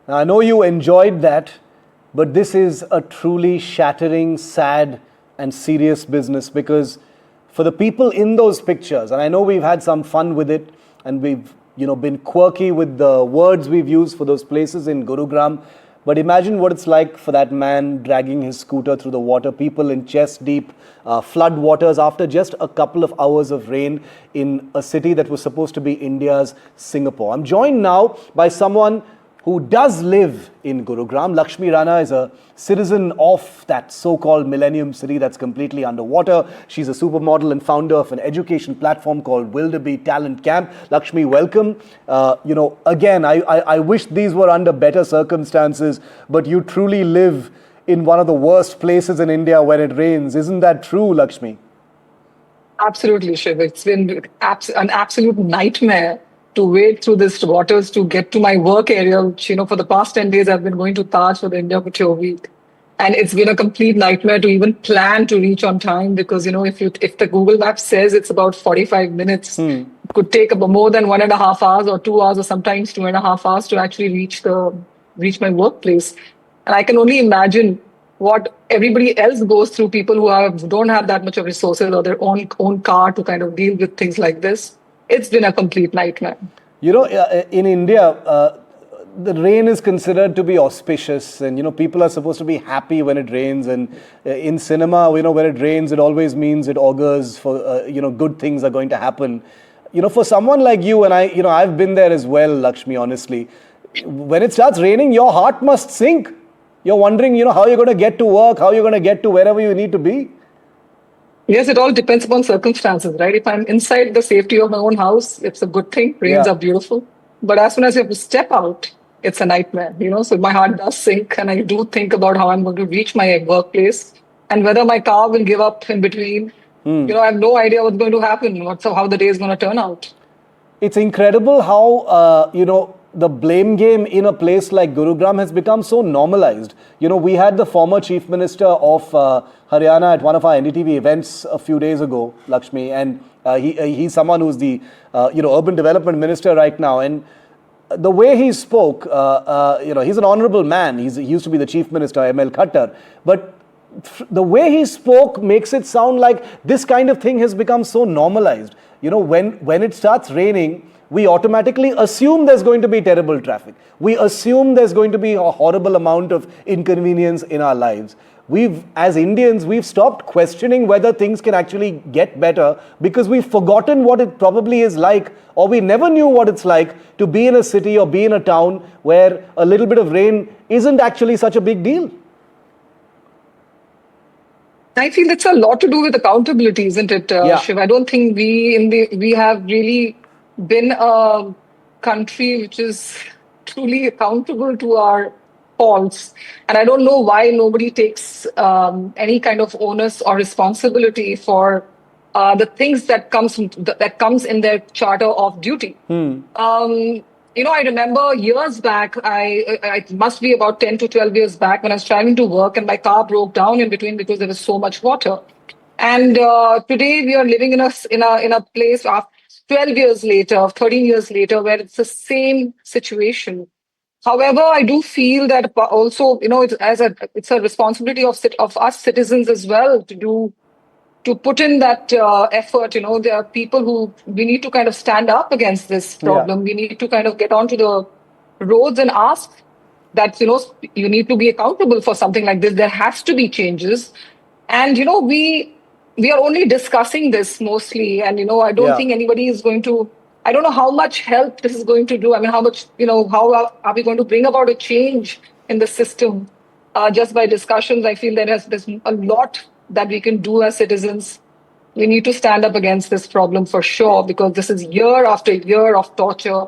Now, I know you enjoyed that, but this is a truly shattering, sad, and serious business, because for the people in those pictures, and I know we've had some fun with it, and we've been quirky with the words we've used for those places in Gurugram, but imagine what it's like for that man dragging his scooter through the water, people in chest-deep flood waters after just a couple of hours of rain in a city that was supposed to be India's Singapore. I'm joined now by someone who does live in Gurugram. Lakshmi Rana is a citizen of that so-called millennium city that's completely underwater. She's a supermodel and founder of an education platform called Wilderby Talent Camp. Lakshmi, welcome. Again, I wish these were under better circumstances, but you truly live in one of the worst places in India when it rains. Isn't that true, Lakshmi? Absolutely, Shiv. It's been an absolute nightmare to wade through these waters to get to my work area, which, for the past 10 days, I've been going to Taj for the India Couture Week. And it's been a complete nightmare to even plan to reach on time because, if the Google Map says it's about 45 minutes, it could take about more than 1.5 hours or 2 hours or sometimes 2.5 hours to actually reach my workplace. And I can only imagine what everybody else goes through, people who don't have that much of resources or their own car to kind of deal with things like this. It's been a complete nightmare. In India, the rain is considered to be auspicious, and people are supposed to be happy when it rains. And in cinema, when it rains, it always means it augurs for good things are going to happen. For someone like you, and I've been there as well, Lakshmi. Honestly, when it starts raining, your heart must sink. You're wondering, how you're going to get to work, how you're going to get to wherever you need to be. Yes, it all depends upon circumstances, right? If I'm inside the safety of my own house, it's a good thing. Rains are beautiful. But as soon as you have to step out, it's a nightmare, So my heart does sink, and I do think about how I'm going to reach my workplace and whether my car will give up in between. I have no idea what's going to happen, how the day is going to turn out. It's incredible how, the blame game in a place like Gurugram has become so normalized. We had the former Chief Minister of Haryana at one of our NDTV events a few days ago, Lakshmi, and he's someone who's the Urban Development Minister right now. And the way he spoke, he's an honorable man. He used to be the Chief Minister, ML Khattar. But the way he spoke makes it sound like this kind of thing has become so normalized. When it starts raining, we automatically assume there's going to be terrible traffic. We assume there's going to be a horrible amount of inconvenience in our lives. As Indians, we've stopped questioning whether things can actually get better because we've forgotten what it probably is like, or we never knew what it's like to be in a city or be in a town where a little bit of rain isn't actually such a big deal. I feel it's a lot to do with accountability, isn't it, Shiv? I don't think we have really been a country which is truly accountable to our faults. And I don't know why nobody takes any kind of onus or responsibility for the things that comes in their charter of duty. I remember years back, it must be about 10 to 12 years back, when I was driving to work and my car broke down in between because there was so much water. And today we are living in a place after 12 years later, 13 years later, where it's the same situation. However, I do feel that also, it's a responsibility of us citizens as well to to put in that effort. There are people who we need to kind of stand up against this problem. We need to kind of get onto the roads and ask that, you need to be accountable for something like this. There has to be changes. And, we are only discussing this mostly. And, I don't think anybody is going to, I don't know how much help this is going to do. I mean, how much, how are we going to bring about a change in the system just by discussions? I feel there's a lot that we can do as citizens. We need to stand up against this problem for sure, because this is year after year of torture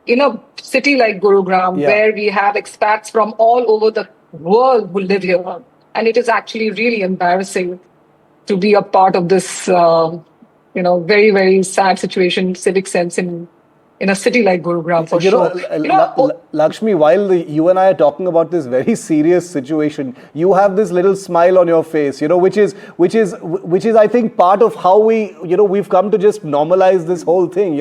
in a city like Gurugram, where we have expats from all over the world who live here. And it is actually really embarrassing to be a part of this, very, very sad situation, civic sense in a city like Gurugram, for sure. Lakshmi, while you and I are talking about this very serious situation, you have this little smile on your face, which is I think part of how we've come to just normalize this whole thing.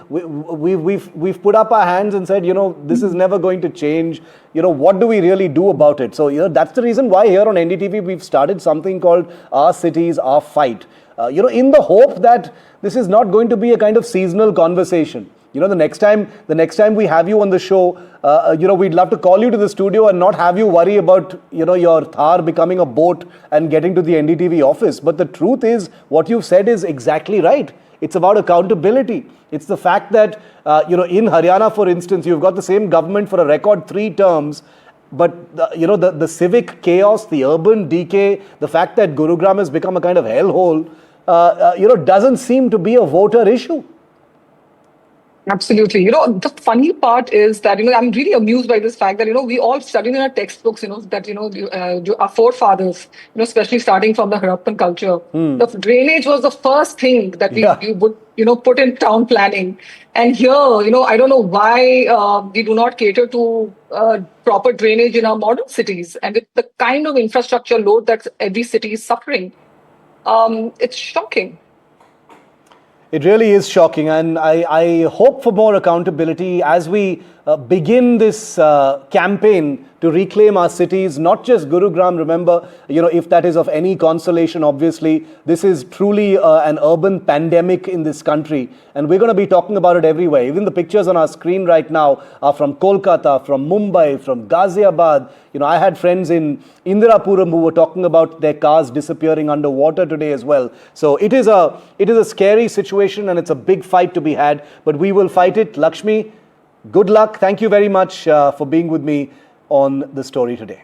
We've put up our hands and said, this is never going to change. What do we really do about it? So, that's the reason why here on NDTV we've started something called Our Cities, Our Fight. In the hope that this is not going to be a kind of seasonal conversation. The next time we have you on the show, we'd love to call you to the studio and not have you worry about, your Thar becoming a boat and getting to the NDTV office. But the truth is, what you've said is exactly right. It's about accountability. It's the fact that, in Haryana, for instance, you've got the same government for a record 3 terms. But, the civic chaos, the urban decay, the fact that Gurugram has become a kind of hellhole, doesn't seem to be a voter issue. Absolutely. The funny part is that, I'm really amused by this fact that, we all studied in our textbooks, that, our forefathers, especially starting from the Harappan culture, the drainage was the first thing that we would, put in town planning. And here, I don't know why we do not cater to proper drainage in our modern cities. And with the kind of infrastructure load that every city is suffering, it's shocking. It really is shocking, and I hope for more accountability as we begin this campaign to reclaim our cities, not just Gurugram. Remember, if that is of any consolation, obviously, this is truly an urban pandemic in this country, and we're going to be talking about it everywhere. Even the pictures on our screen right now are from Kolkata, from Mumbai, from Ghaziabad. I had friends in Indirapuram who were talking about their cars disappearing underwater today as well. So it is a scary situation, and it's a big fight to be had, but we will fight it. Lakshmi, good luck. Thank you very much for being with me on the story today.